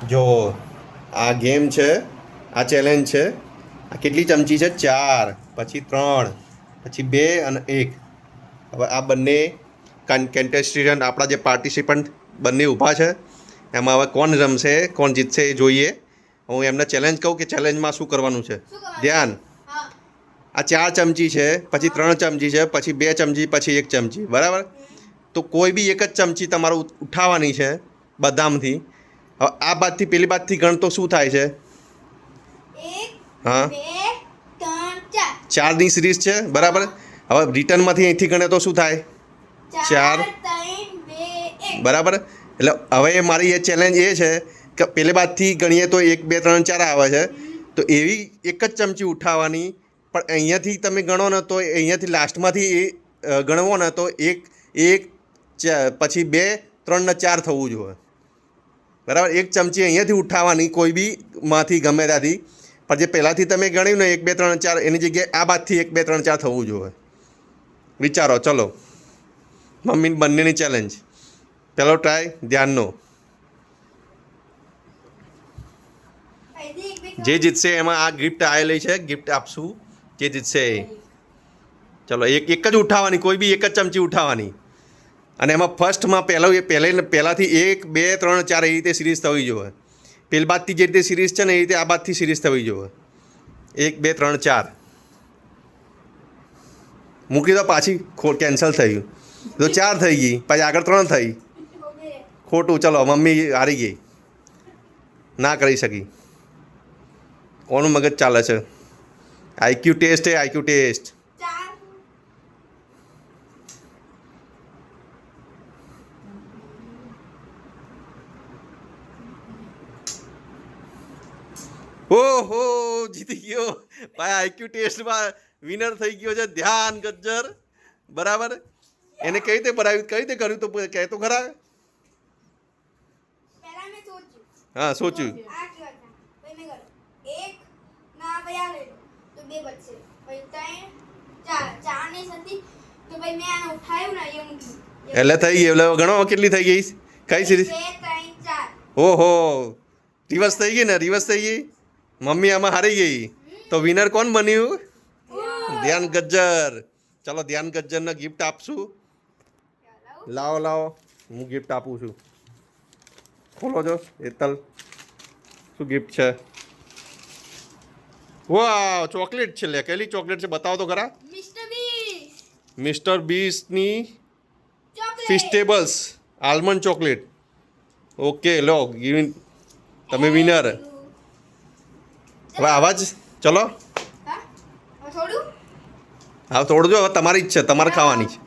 જો આ ગેમ છે, આ ચેલેન્જ છે. આ કેટલી ચમચી છે? 4, પછી 3, પછી 2 અને 1. હવે આ બંને કન્ટેસ્ટન્ટ આપણા જે પાર્ટિસિપન્ટ બંને ઊભા છે. એમાં હવે કોણ રમશે, કોણ જીતશે એ જોઈએ. હું એમને ચેલેન્જ કહું કે ચેલેન્જમાં શું કરવાનું છે. ધ્યાન. આ 4 ચમચી છે, પછી 3 ચમચી છે, પછી 2 ચમચી, પછી 1 ચમચી, બરાબર. તો કોઈ બી એક જ ચમચી તમારે ઉઠાવવાની છે બદામથી. હવે આ બાજથી પેલી બાજથી ગણ તો શું થાય છે? હા, 4ની સિરીઝ છે, બરાબર. હવે રિટર્નમાંથી અહીંથી ગણે તો શું થાય? 4, બરાબર. એટલે હવે મારી એ ચેલેન્જ એ છે કે પેલી બાજથી ગણીએ તો 1, 2, 3, 4 આવે છે. તો એવી એક જ ચમચી ઉઠાવવાની. પણ અહીંયાથી તમે ગણો ને તો અહીંયાથી લાસ્ટમાંથી ગણવો ને તો 1, પછી 2, 3 ને 4 થવું જોઈએ, બરાબર. એક ચમચી અહીંયાથી ઉઠાવવાની કોઈ બી માંથી ગમે ત્યાંથી. પણ જે પહેલાંથી તમે ગણ્યું ને 1, 2, 3, 4 એની જગ્યાએ આ બાજથી 1, 2, 3, 4 થવું જોઈએ. વિચારો. ચલો, મમ્મી બંનેની ચેલેન્જ. પહેલો ટ્રાય ધ્યાનનો. જે જીતશે એમાં આ ગિફ્ટ આવેલી છે, ગિફ્ટ આપશું જે જીતશે એ. ચલો, એક જ ઉઠાવવાની, કોઈ બી એક જ ચમચી ઉઠાવવાની. અને એમાં ફર્સ્ટમાં પહેલાંથી 1, 2, 3, 4 એ રીતે સિરીઝ થવી જોઈએ. પેલી બાજથી જે રીતે સિરીઝ છે ને એ રીતે આ બાજથી સિરીઝ થવી જોઈએ. 1, 2, 3, 4 મૂકી દો. પાછી કેન્સલ થયું તો 4 થઈ ગઈ, પછી આગળ 3 થઈ. ખોટું. ચલો, મમ્મી હારી ગઈ, ના કરી શકી. કોનું મગજ ચાલે છે? આઈક્યુ ટેસ્ટ એ આઈક્યુ ટેસ્ટ. ઓહો, જીતી ગયો ભાઈ. આઈક્યુ ટેસ્ટમાં વિનર થઈ ગયો છે ધ્યાન ગજ્જર, બરાબર. એને કઈ રીતે બનાવ્યું, કઈ રીતે કર્યું તો કહે તો ખરા. હા, સોચ્યું. એટલે થઈ ગઈ. એટલે ગણો કેટલી થઈ ગઈ, કઈ સિરીઝ. ઓહો, રિવર્સ થઈ ગઈ ને, રિવર્સ થઈ ગઈ. મમ્મી આમાં હારી ગઈ. તો વિનર કોણ બન્યું? ધ્યાન ગજ્જર. ચલો, ધ્યાન ગજ્જરને ગિફ્ટ આપશું. લાવો લાવો, હું ગિફ્ટ આપું છું. ખોલો છો હેતલ, શું ગિફ્ટ છે? વાહ, ચોકલેટ છે. લે, કેલી ચોકલેટ છે બતાવો તો ખરા. મિસ્ટર બીસ્ટની ફિસ્ટેબલ્સ આલમંડ ચોકલેટ. ઓકે, લો, તમે વિનર. હવે આવા જ. ચલો, હા, તોડજો. હવે તમારી જ છે, તમારે ખાવાની છે.